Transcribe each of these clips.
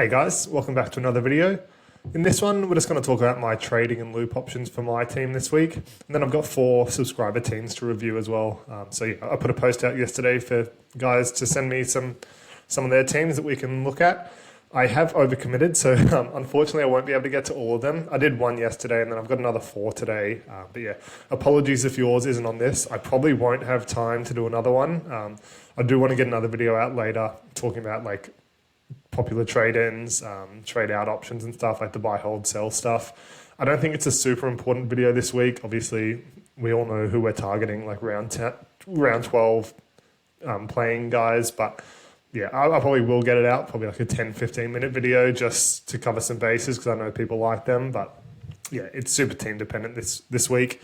Hey guys, welcome back to another video. In this one, we're just going to talk about my trading and loop options for my team this week. And then I've got 4 subscriber teams to review as well. I put a post out yesterday for guys to send me some of their teams that we can look at. I have overcommitted, so unfortunately I won't be able to get to all of them. I did 1 yesterday and then I've got another 4 today. Apologies if yours isn't on this. I probably won't have time to do another one. I do want to get another video out later talking about like popular trade-ins, trade-out options and stuff, like the buy, hold, sell stuff. I don't think it's a super important video this week. Obviously, we all know who we're targeting, like round 12 playing guys. But yeah, I probably will get it out, probably like a 10-15 minute video just to cover some bases because I know people like them. But yeah, it's super team dependent this week.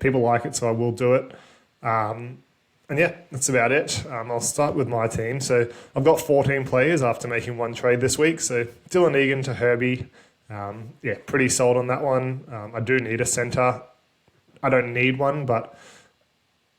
People like it, so I will do it. And yeah, that's about it. I'll start with my team. So I've got 14 players after making 1 trade this week. So Dylan Egan to Herbie. Pretty sold on that one. I do need a centre. I don't need one, but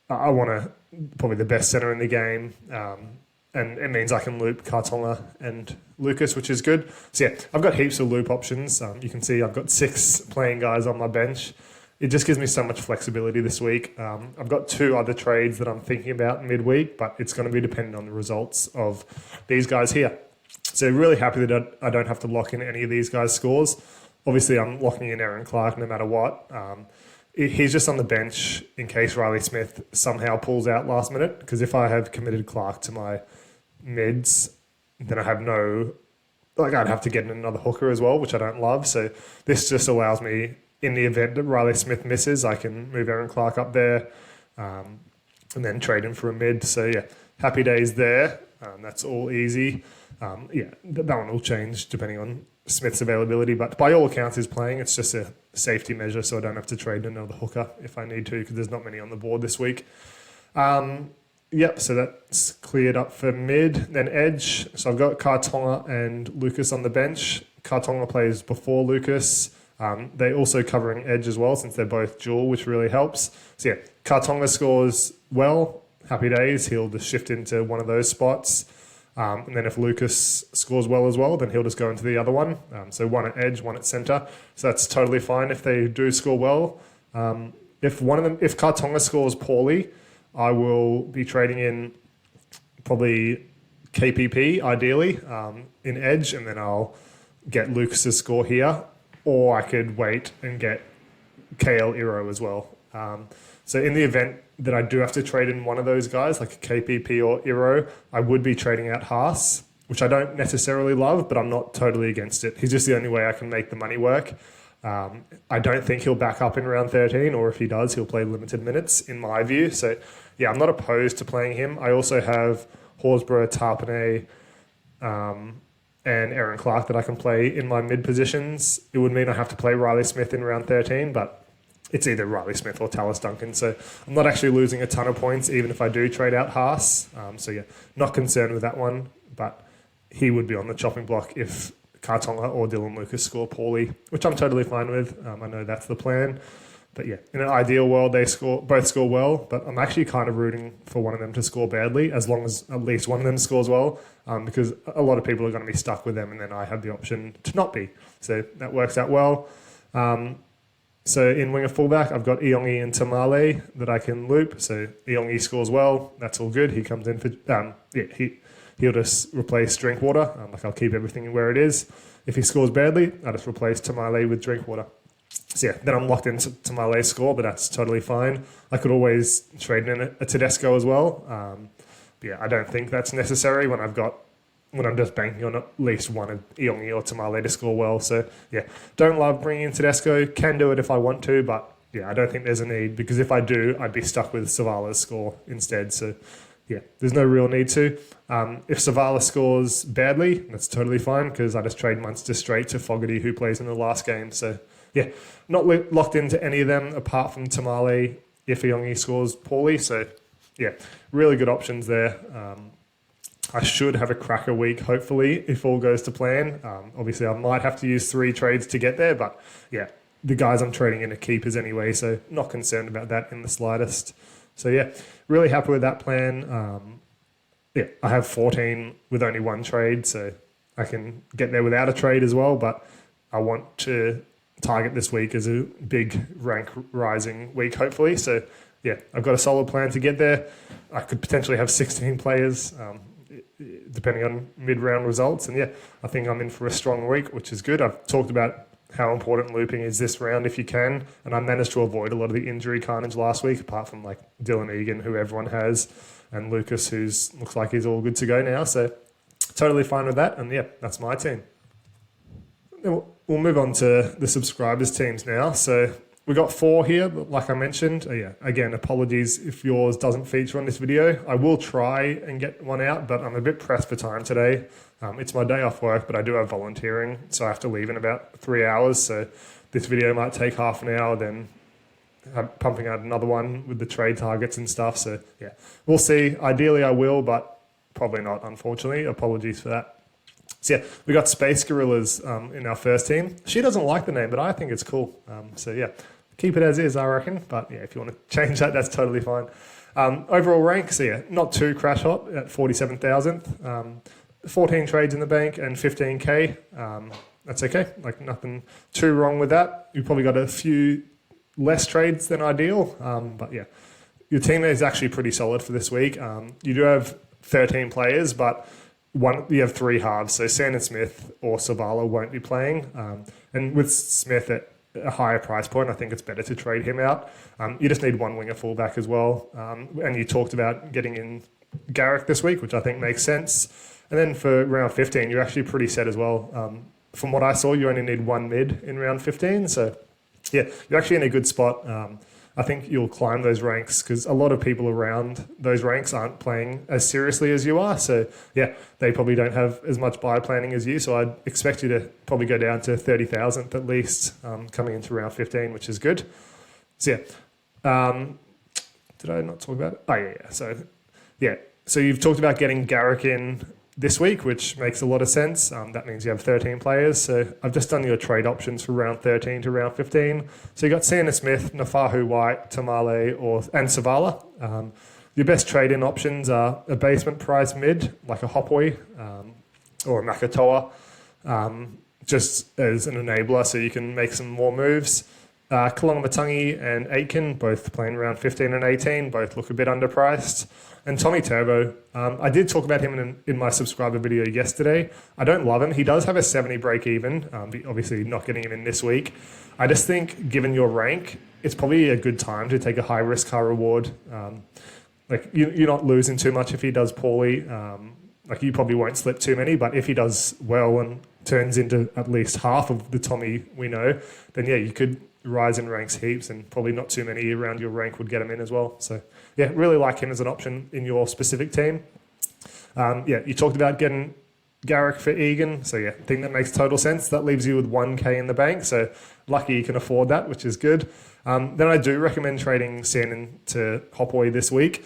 I want probably the best centre in the game. And it means I can loop Kartonga and Lucas, which is good. So yeah, I've got heaps of loop options. You can see I've got 6 playing guys on my bench. It just gives me so much flexibility this week. I've got 2 other trades that I'm thinking about midweek, but it's going to be dependent on the results of these guys here. So really happy that I don't have to lock in any of these guys' scores. Obviously, I'm locking in Aaron Clark no matter what. He's just on the bench in case Riley Smith somehow pulls out last minute, because if I have committed Clark to my mids, then I have I'd have to get in another hooker as well, which I don't love. So this just allows me, in the event that Riley Smith misses, I can move Aaron Clark up there and then trade him for a mid. So yeah, happy days there. That's all easy. That one will change depending on Smith's availability, but by all accounts he's playing. It's just a safety measure, so I don't have to trade another hooker if I need to, because there's not many on the board this week. So that's cleared up for mid. Then edge. So I've got Kartonga and Lucas on the bench. Kartonga plays before Lucas. They're also covering edge as well, since they're both dual, which really helps. So yeah, Kartonga scores well. Happy days. He'll just shift into one of those spots. And then if Lucas scores well as well, then he'll just go into the other one. So 1 at edge, 1 at center. So that's totally fine if they do score well. If Kartonga scores poorly, I will be trading in probably KPP ideally in edge, and then I'll get Lucas's score here. Or I could wait and get KL Iro as well. So in the event that I do have to trade in one of those guys, like a KPP or Iro, I would be trading out Haas, which I don't necessarily love, but I'm not totally against it. He's just the only way I can make the money work. I don't think he'll back up in round 13, or if he does, he'll play limited minutes, in my view. So yeah, I'm not opposed to playing him. I also have Horsburgh, Tarpanay, and Aaron Clark that I can play in my mid positions. It would mean I have to play Riley Smith in round 13, but it's either Riley Smith or Tallis Duncan. So I'm not actually losing a ton of points, even if I do trade out Haas. Not concerned with that one, but he would be on the chopping block if Kartonga or Dylan Lucas score poorly, which I'm totally fine with. I know that's the plan. But yeah, in an ideal world, they both score well, but I'm actually kind of rooting for one of them to score badly, as long as at least one of them scores well, because a lot of people are going to be stuck with them, and then I have the option to not be. So that works out well. So in winger fullback, I've got Iongi and Tamale that I can loop. So Iongi scores well, that's all good. He comes in for he'll just replace Drinkwater. I'll keep everything where it is. If he scores badly, I just replace Tamale with Drinkwater. So yeah, then I'm locked into Tamale's score, but that's totally fine. I could always trade in a Tedesco as well. I don't think that's necessary when I'm just banking on at least one of Iongi or Tamale to score well. So yeah, don't love bringing in Tedesco. Can do it if I want to, but yeah, I don't think there's a need, because if I do, I'd be stuck with Savala's score instead. So yeah, there's no real need to. If Savala scores badly, that's totally fine, because I just trade Munster straight to Fogarty, who plays in the last game. So yeah, not locked into any of them apart from Tamale if Iongi scores poorly. So yeah, really good options there. I should have a cracker week, hopefully, if all goes to plan. Obviously, I might have to use 3 trades to get there, but yeah, the guys I'm trading in are keepers anyway, so not concerned about that in the slightest. So yeah, really happy with that plan. I have 14 with only 1 trade, so I can get there without a trade as well, but I want to target this week as a big rank rising week, hopefully. So yeah, I've got a solid plan to get there. I could potentially have 16 players, depending on mid-round results. And yeah, I think I'm in for a strong week, which is good. I've talked about how important looping is this round if you can. And I managed to avoid a lot of the injury carnage last week, apart from like Dylan Egan, who everyone has, and Lucas, who's looks like he's all good to go now. So totally fine with that. And yeah, that's my team. We'll move on to the subscribers teams now. So we got 4 here, but like I mentioned, yeah, again, apologies if yours doesn't feature on this video. I will try and get one out, but I'm a bit pressed for time today. It's my day off work, but I do have volunteering, so I have to leave in about 3 hours. So this video might take half an hour, then I'm pumping out another one with the trade targets and stuff. So yeah, we'll see. Ideally I will, but probably not, unfortunately. Apologies for that. So yeah, we got Space Gorillas in our first team. She doesn't like the name, but I think it's cool. So yeah, keep it as is, I reckon. But yeah, if you want to change that, that's totally fine. Overall rank, so yeah, not too crash hot at 47,000th. 14 trades in the bank and 15k. That's okay. Like nothing too wrong with that. You probably got a few less trades than ideal. But yeah, your team is actually pretty solid for this week. You do have 13 players, but you have 3 halves. So Sandon Smith or Savala won't be playing. And with Smith at a higher price point, I think it's better to trade him out. You just need one winger fullback as well. And you talked about getting in Garrick this week, which I think makes sense. And then for round 15, you're actually pretty set as well. From what I saw, you only need 1 mid in round 15. So yeah, you're actually in a good spot. I think you'll climb those ranks because a lot of people around those ranks aren't playing as seriously as you are. So yeah, they probably don't have as much buy planning as you. So I'd expect you to probably go down to 30,000th at least coming into round 15, which is good. So yeah, did I not talk about it? Oh yeah. So you've talked about getting Garrick in this week, which makes a lot of sense. That means you have 13 players. So I've just done your trade options for round 13 to round 15. So you got Sandon Smith, Nafahu White, Tamale, and Savala. Your best trade-in options are a basement price mid, like a Hopway or a Makatoa, just as an enabler so you can make some more moves. Kalongamatangi and Aitken, both playing around 15 and 18, both look a bit underpriced. And Tommy Turbo, I did talk about him in my subscriber video yesterday. I don't love him. He does have a 70 break even, obviously not getting him in this week. I just think, given your rank, it's probably a good time to take a high risk, high reward. You're not losing too much if he does poorly. You probably won't slip too many, but if he does well and turns into at least half of the Tommy we know, then yeah, you could rise in ranks heaps, and probably not too many around your rank would get him in as well. So yeah, really like him as an option in your specific team. You talked about getting Garrick for Egan. So yeah, I think that makes total sense. That leaves you with 1k in the bank. So lucky you can afford that, which is good. Then I do recommend trading Sandon to Hopway this week.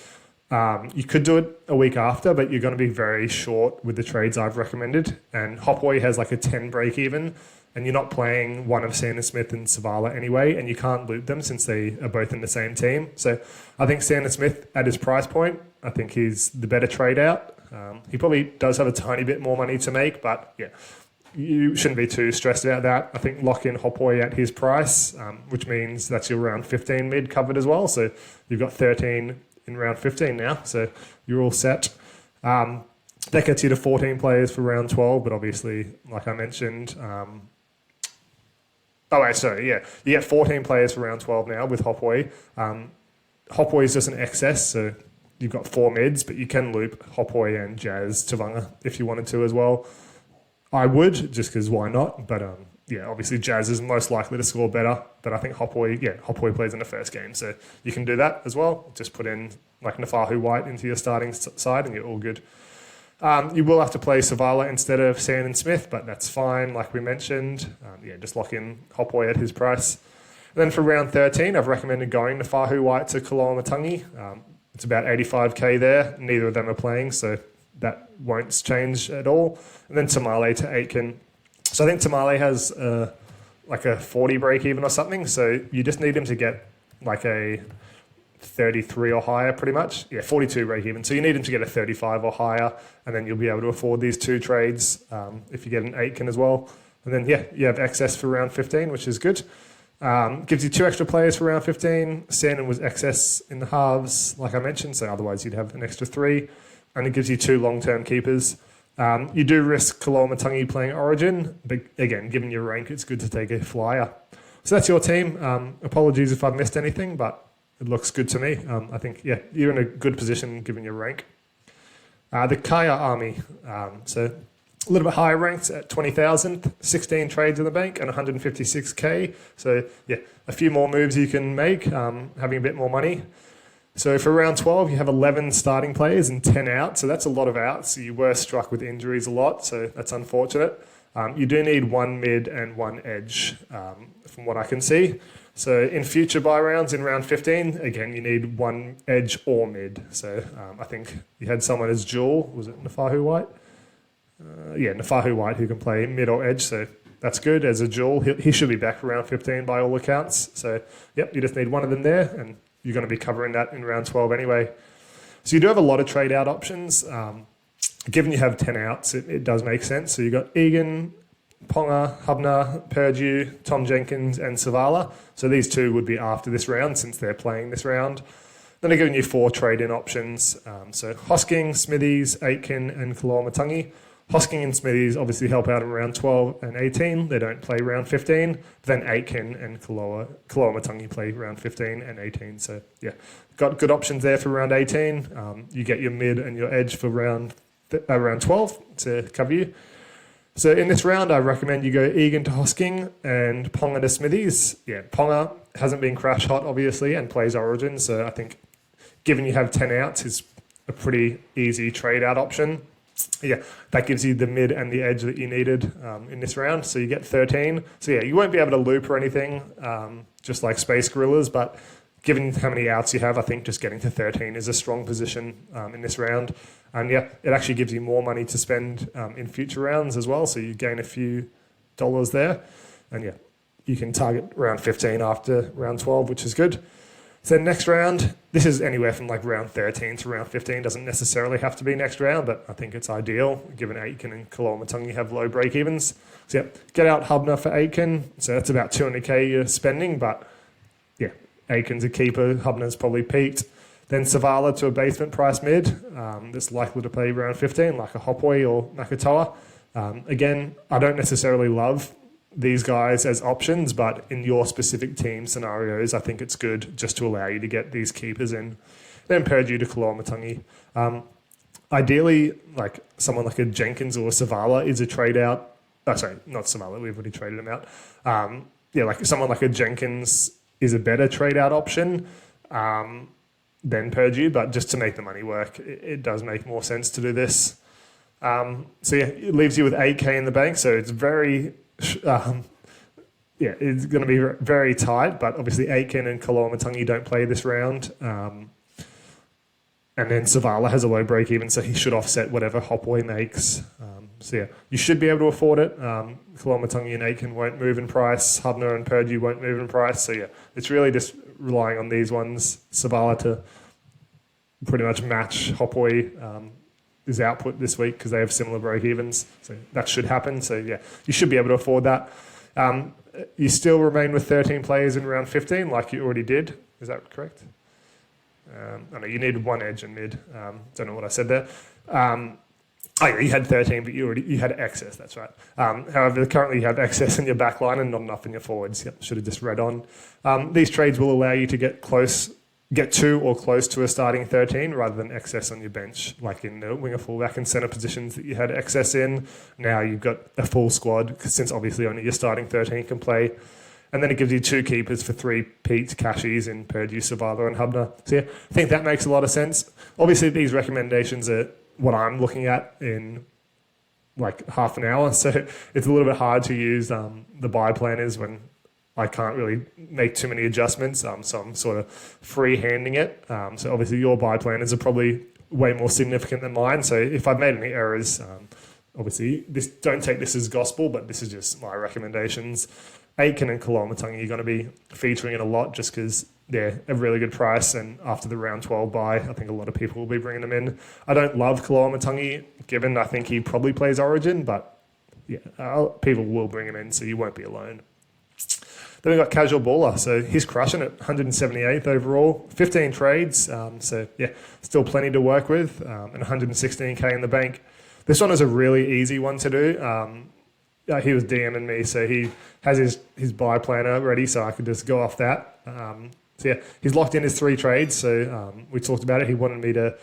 You could do it a week after, but you're going to be very short with the trades I've recommended. And Hopway has like a 10 break even, and you're not playing one of Sandon Smith and Savala anyway, and you can't loop them since they are both in the same team. So I think Sandon Smith at his price point, I think he's the better trade out. He probably does have a tiny bit more money to make, but yeah, you shouldn't be too stressed about that. I think lock in Hopway at his price, which means that's your round 15 mid covered as well. So you've got 13 in round 15 now, so you're all set. That gets you to 14 players for round 12, but obviously, like I mentioned, you get 14 players for round 12 now with Hopway. Hopway is just an excess, so you've got 4 mids, but you can loop Hopway and Jazz Tavanga if you wanted to as well. I would, just because why not? But obviously Jazz is most likely to score better, but I think Hopway plays in the first game, so you can do that as well. Just put in like Nafahu White into your starting side and you're all good. You will have to play Savala instead of Sandon Smith, but that's fine, like we mentioned. Just lock in Hopway at his price. And then for round 13, I've recommended going Nafahu White to Kalongamatangi. It's about 85k there. Neither of them are playing, so that won't change at all. And then Tamale to Aitken. So I think Tamale has like a 40 break even or something, so you just need him to get like a 33 or higher pretty much. Yeah, 42 break even. So you need him to get a 35 or higher, and then you'll be able to afford these 2 trades if you get an Aitken as well. And then, yeah, you have excess for round 15, which is good. Gives you 2 extra players for round 15. Sandon was excess in the halves, like I mentioned, so otherwise you'd have an extra 3. And it gives you 2 long-term keepers. You do risk Koloamatangi playing Origin, but again, given your rank, it's good to take a flyer. So that's your team. Apologies if I've missed anything, but it looks good to me. I think, yeah, you're in a good position given your rank. The Kaya Army, so a little bit higher ranked at 20,000, 16 trades in the bank and 156k. So yeah, a few more moves you can make, having a bit more money. So for round 12, you have 11 starting players and 10 out. So that's a lot of outs. So you were struck with injuries a lot, so that's unfortunate. You do need 1 mid and 1 edge, from what I can see. So in future buy rounds in round 15, again, you need 1 edge or mid. So I think you had someone as dual. Was it Nafahu White? Yeah, Nafahu White, who can play mid or edge. So that's good as a dual. He should be back around 15 by all accounts. So yep, you just need 1 of them there, and you're going to be covering that in round 12 anyway. So you do have a lot of trade out options. Given you have 10 outs, it does make sense. So you've got Egan, Ponga, Hubner, Purdue, Tom Jenkins and Savala. So these 2 would be after this round since they're playing this round. Then they're giving you 4 trade-in options. So Hosking, Smithies, Aitken and Koloamatangi. Hosking and Smithies obviously help out in round 12 and 18. They don't play round 15. Then Aitken and Koloamatangi play round 15 and 18. So yeah, got good options there for round 18. You get your mid and your edge for round 12 to cover you. So in this round, I recommend you go Egan to Hosking and Ponga to Smithies. Yeah, Ponga hasn't been crash hot, obviously, and plays Origin. So I think given you have 10 outs, is a pretty easy trade out option. Yeah, that gives you the mid and the edge that you needed in this round. So you get 13. So yeah, you won't be able to loop or anything, just like Space Gorillas, but given how many outs you have, I think just getting to 13 is a strong position in this round. And yeah, it actually gives you more money to spend in future rounds as well. So you gain a few dollars there. And yeah, you can target round 15 after round 12, which is good. So next round, this is anywhere from like round 13 to round 15. Doesn't necessarily have to be next round, but I think it's ideal given Aitken and Koloamatangi have low break evens. So yeah, get out Hubner for Aitken. So that's about 200k you're spending, but yeah, Aitken's a keeper. Hubner's probably peaked. Then Savala to a basement price mid that's likely to play round 15, like a Hopway or Nakatoa. Again, I don't necessarily love these guys as options, but in your specific team scenarios, I think it's good just to allow you to get these keepers in. Then Purdue to Koloamatangi. Ideally, like someone like a Jenkins or a Savala is a trade out. Oh, sorry, not Savala, we've already traded him out. Yeah, like someone like a Jenkins is a better trade out option than Purdue, but just to make the money work, it does make more sense to do this. So yeah, it leaves you with 8k in the bank, so it's very... yeah, it's going to be very tight, but obviously Aitken and Koloamatangi don't play this round. And then Savala has a low break even, so he should offset whatever Hopway makes. So yeah, you should be able to afford it. Koloamatangi and Aitken won't move in price. Hubner and Purdue won't move in price. So yeah, it's really just relying on these ones. Savala to pretty much match Hopway his output this week because they have similar break evens. So that should happen. So yeah, you should be able to afford that. You still remain with 13 players in round 15 like you already did. Is that correct? I know you needed 1 edge and mid. Don't know what I said there. Oh yeah, you had 13, but you had excess, that's right. However, currently you have excess in your back line and not enough in your forwards. Yep, should have just read on. These trades will allow you to get to or close to a starting 13 rather than excess on your bench, like in the winger, fullback and centre positions that you had excess in. Now you've got a full squad, since obviously only your starting 13 can play. And then it gives you 2 keepers for 3 Pete Cashies in Purdue, Savala and Hubner. So yeah, I think that makes a lot of sense. Obviously these recommendations are what I'm looking at in like half an hour. So it's a little bit hard to use the buy planners when I can't really make too many adjustments. So I'm sort of free-handing it. So obviously your buy planners are probably way more significant than mine. So if I've made any errors, obviously, don't take this as gospel, but this is just my recommendations. Aitken and Kalama Matangi are going to be featuring it a lot just because they're a really good price, and after the round 12 bye, I think a lot of people will be bringing them in. I don't love Kalama Matangi, given I think he probably plays Origin, but yeah, people will bring him in, so you won't be alone. Then we've got Casual Baller, so he's crushing it, 178th overall, 15 trades, so yeah, still plenty to work with, and 116k in the bank. This one is a really easy one to do. He was DMing me, so he has his buy planner ready, so I could just go off that. So yeah, he's locked in his 3 trades, so we talked about it. He wanted me to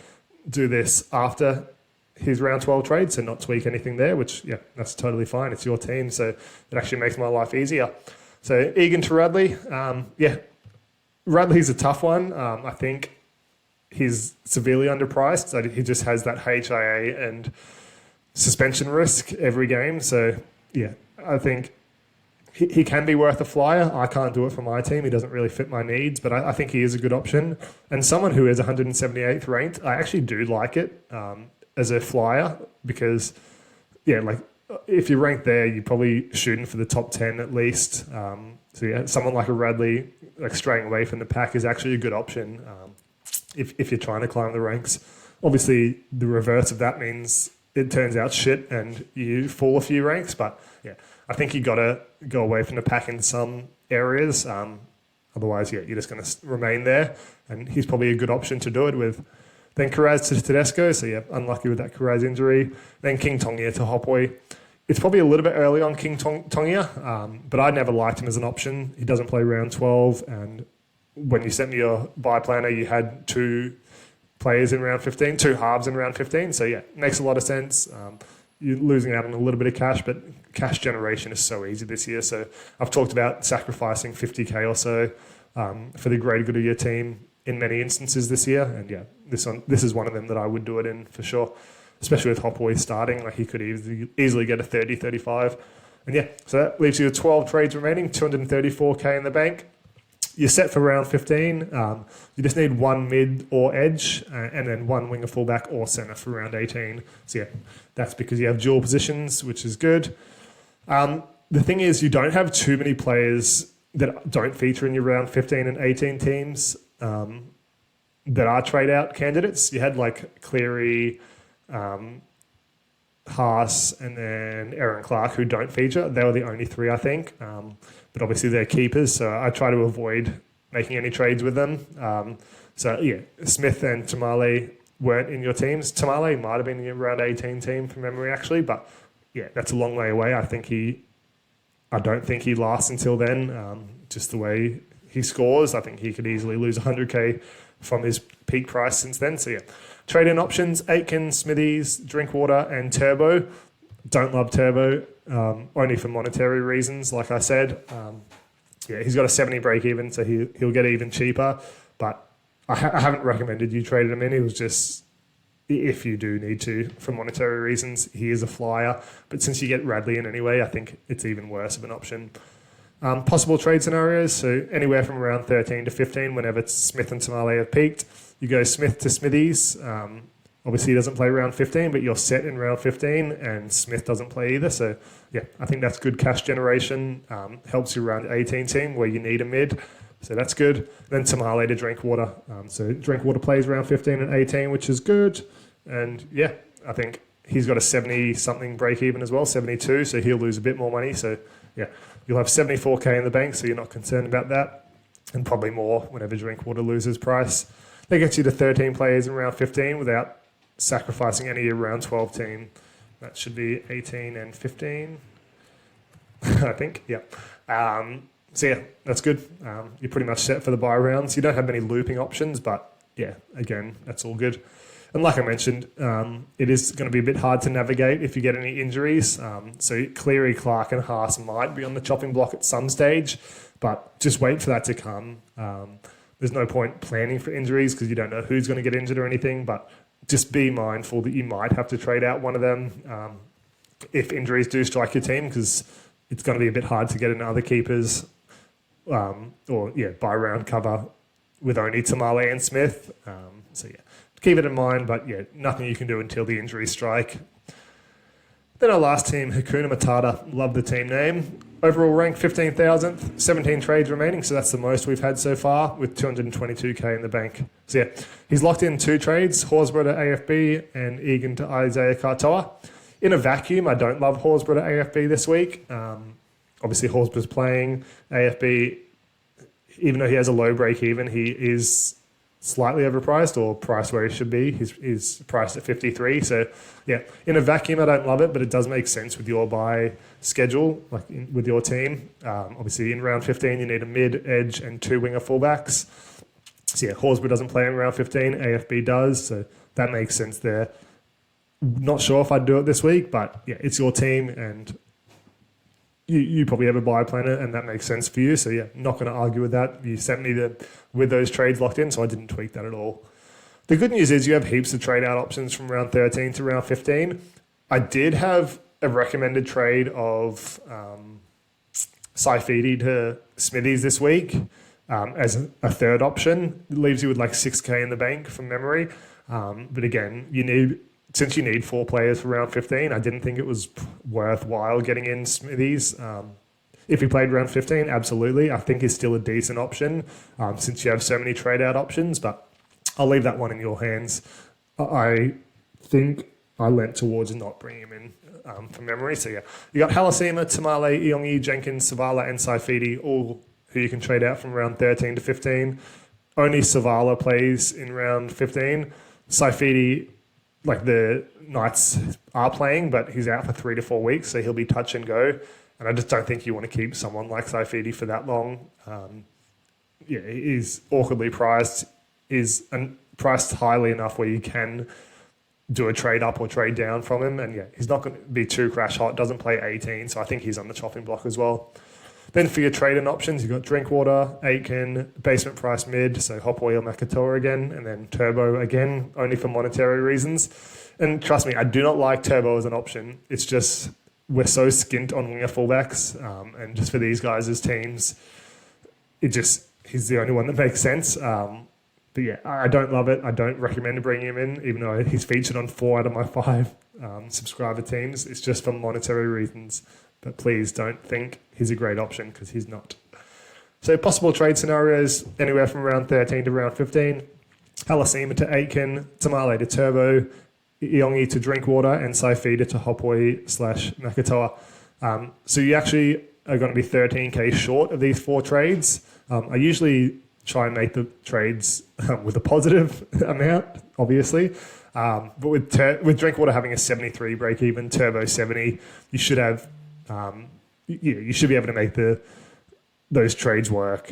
do this after his round 12 trade, so not tweak anything there, which, yeah, that's totally fine. It's your team, so it actually makes my life easier. So Egan to Radley, yeah, Radley's a tough one. I think he's severely underpriced. So he just has that HIA and suspension risk every game. So yeah, I think he can be worth a flyer. I can't do it for my team. He doesn't really fit my needs, but I think he is a good option. And someone who is 178th ranked, I actually do like it as a flyer because, yeah, like if you're ranked there, you're probably shooting for the top 10 at least. So yeah, someone like a Radley, like straying away from the pack is actually a good option if you're trying to climb the ranks. Obviously, the reverse of that means it turns out shit and you fall a few ranks, but yeah, I think you got to go away from the pack in some areas. Otherwise, yeah, you're just going to remain there, and he's probably a good option to do it with. Then Karaz to Tedesco, so yeah, unlucky with that Karaz injury. Then King Tongia to Hopway. It's probably a little bit early on King Tongia, but I never liked him as an option. He doesn't play round 12, and when you sent me your buy planner, you had 2 players in round 15, 2 halves in round 15. So yeah, makes a lot of sense. You're losing out on a little bit of cash, but cash generation is so easy this year. So I've talked about sacrificing 50k or so for the greater good of your team in many instances this year. And yeah, this is one of them that I would do it in for sure, especially with Hopway starting. Like he could easily get a 30, 35. And yeah, so that leaves you with 12 trades remaining, 234k in the bank. You're set for round 15. You just need 1 mid or edge and then 1 winger fullback or centre for round 18. So yeah, that's because you have dual positions, which is good. The thing is, you don't have too many players that don't feature in your round 15 and 18 teams that are trade out candidates. You had like Cleary, Haas, and then Aaron Clark, who don't feature. They were the only 3, I think. But obviously they're keepers, so I try to avoid making any trades with them. So yeah, Smith and Tamale weren't in your teams. Tamale might have been in your round 18 team from memory, actually, but yeah, that's a long way away. I don't think he lasts until then. Just the way he scores, I think he could easily lose 100k from his peak price since then. So yeah, trade-in options: Aitken, Smithies, Drinkwater, and Turbo. Don't love Turbo, only for monetary reasons, like I said. Yeah, he's got a 70 break even, so he'll get even cheaper. But I haven't recommended you trade him in. It was just, if you do need to, for monetary reasons, he is a flyer. But since you get Radley in anyway, I think it's even worse of an option. Possible trade scenarios, so anywhere from around 13 to 15, whenever Smith and Tamale have peaked. You go Smith to Smithies. Obviously, he doesn't play round 15, but you're set in round 15, and Smith doesn't play either. So, yeah, I think that's good cash generation. Helps you round 18 team where you need a mid. So that's good. Then Tamale to Drinkwater. So Drinkwater plays round 15 and 18, which is good. And, yeah, I think he's got a 70-something break even as well, 72, so he'll lose a bit more money. So, yeah, you'll have 74k in the bank, so you're not concerned about that. And probably more whenever Drinkwater loses price. That gets you to 13 players in round 15 without sacrificing any of your round 12 team. That should be 18 and 15, I think. Yeah. So yeah, that's good. You're pretty much set for the bye rounds. You don't have many looping options, but yeah, again, that's all good. And like I mentioned, it is going to be a bit hard to navigate if you get any injuries. So Cleary, Clark, and Haas might be on the chopping block at some stage, but just wait for that to come. There's no point planning for injuries because you don't know who's going to get injured or anything, but just be mindful that you might have to trade out one of them if injuries do strike your team, because it's going to be a bit hard to get in other keepers buy round cover with only Tamale and Smith. So yeah, keep it in mind, but yeah, nothing you can do until the injuries strike. Then our last team, Hakuna Matata, love the team name. Overall rank 15,000th, 17 trades remaining, so that's the most we've had so far with 222k in the bank. So yeah, he's locked in 2 trades, Horsburgh to AFB and Egan to Isaiah Katoa. In a vacuum, I don't love Horsburgh to AFB this week. Obviously, Horsburgh's playing. AFB, even though he has a low break even, he is slightly overpriced or priced where he should be. He's priced at 53. So yeah, in a vacuum, I don't love it, but it does make sense with your buy schedule, with your team. Obviously, in round 15, you need a mid, edge, and 2 winger fullbacks. So yeah, Horsburgh doesn't play in round 15. AFB does, so that makes sense there. Not sure if I'd do it this week, but yeah, it's your team, and you probably have a buy planner, and that makes sense for you. So yeah, not going to argue with that. You sent me with those trades locked in, so I didn't tweak that at all. The good news is you have heaps of trade out options from round 13 to round 15. I did have a recommended trade of Saifidi to Smithies this week as a third option. It leaves you with like 6k in the bank from memory. But again, since you need 4 players for round 15, I didn't think it was worthwhile getting in Smithies. If he played round 15, absolutely. I think he's still a decent option since you have so many trade out options, but I'll leave that one in your hands. I think I leant towards not bringing him in from memory. So yeah, you got Halasima, Tamale, Iongi, Jenkins, Savala, and Saifidi, all who you can trade out from round 13 to 15. Only Savala plays in round 15. Saifidi, the Knights are playing, but he's out for 3 to 4 weeks, so he'll be touch and go. And I just don't think you want to keep someone like Saifidi for that long. He is awkwardly priced, priced highly enough where you can do a trade up or trade down from him. And yeah, he's not going to be too crash hot, doesn't play 18, so I think he's on the chopping block as well. Then for your trade-in options, you've got Drinkwater, Aitken, basement price mid, so Hop Oil Makatoa again, and then Turbo again, only for monetary reasons. And trust me, I do not like Turbo as an option. It's just we're so skint on winger fullbacks, and just for these guys' teams, he's the only one that makes sense. But yeah, I don't love it. I don't recommend bringing him in, even though he's featured on 4 out of my 5 subscriber teams. It's just for monetary reasons. But please don't think he's a great option, because he's not. So possible trade scenarios, anywhere from round 13 to round 15. Halasima to Aitken, Tamale to Turbo, Iongi to Drinkwater, and Saifida to Hopoi/Makatoa. So you actually are going to be 13k short of these 4 trades. I usually try and make the trades with a positive amount, obviously. But with Drinkwater having a 73 break even, Turbo 70, you should have... you should be able to make those trades work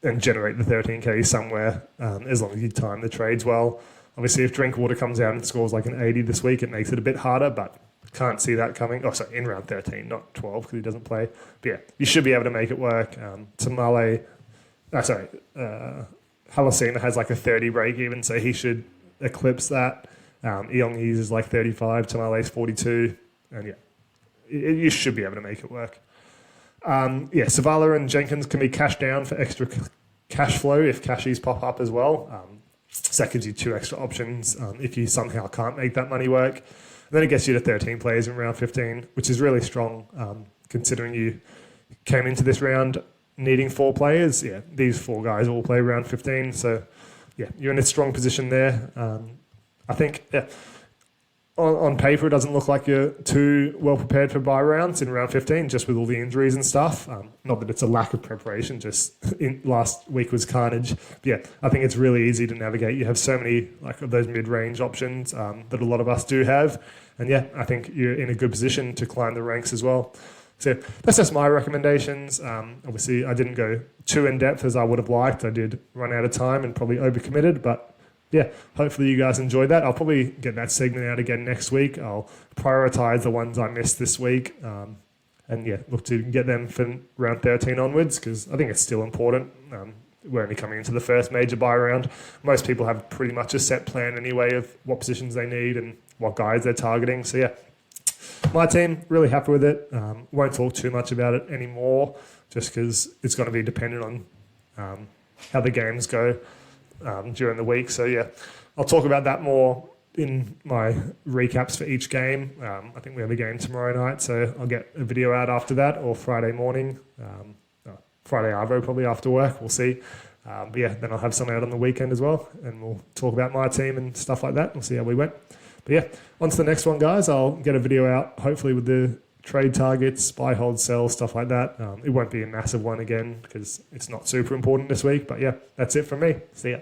and generate the 13k somewhere as long as you time the trades well. Obviously, if Drinkwater comes out and scores like an 80 this week, it makes it a bit harder, but can't see that coming. Oh, sorry, in round 13, not 12, because he doesn't play. But yeah, you should be able to make it work. Halasima has like a 30 break even, so he should eclipse that. Iongi's is like 35, Tamale's 42, and yeah. You should be able to make it work. Savala and Jenkins can be cashed down for extra cash flow if cashies pop up as well. So that gives you 2 extra options if you somehow can't make that money work. And then it gets you to 13 players in round 15, which is really strong considering you came into this round needing 4 players. Yeah, these 4 guys all play round 15. So yeah, you're in a strong position there. I think, yeah. On paper, it doesn't look like you're too well prepared for bye rounds in round 15, just with all the injuries and stuff. Not that it's a lack of preparation, just last week was carnage. But yeah, I think it's really easy to navigate. You have so many of those mid-range options that a lot of us do have. And yeah, I think you're in a good position to climb the ranks as well. So that's just my recommendations. Obviously, I didn't go too in-depth as I would have liked. I did run out of time and probably overcommitted, but yeah, hopefully you guys enjoyed that. I'll probably get that segment out again next week. I'll prioritize the ones I missed this week. And yeah, look to get them for round 13 onwards, because I think it's still important. We're only coming into the first major buy round. Most people have pretty much a set plan anyway of what positions they need and what guys they're targeting. So yeah, my team, really happy with it. Won't talk too much about it anymore, just because it's going to be dependent on how the games go during the week. So yeah, I'll talk about that more in my recaps for each game. I think we have a game tomorrow night, so I'll get a video out after that, or Friday morning. Friday arvo probably after work, we'll see. But yeah, then I'll have some out on the weekend as well, and we'll talk about my team and stuff like that. We'll see how we went. But yeah, on to the next one, guys. I'll get a video out, hopefully with the trade targets, buy, hold, sell, stuff like that. It won't be a massive one again because it's not super important this week. But yeah, that's it from me. See ya.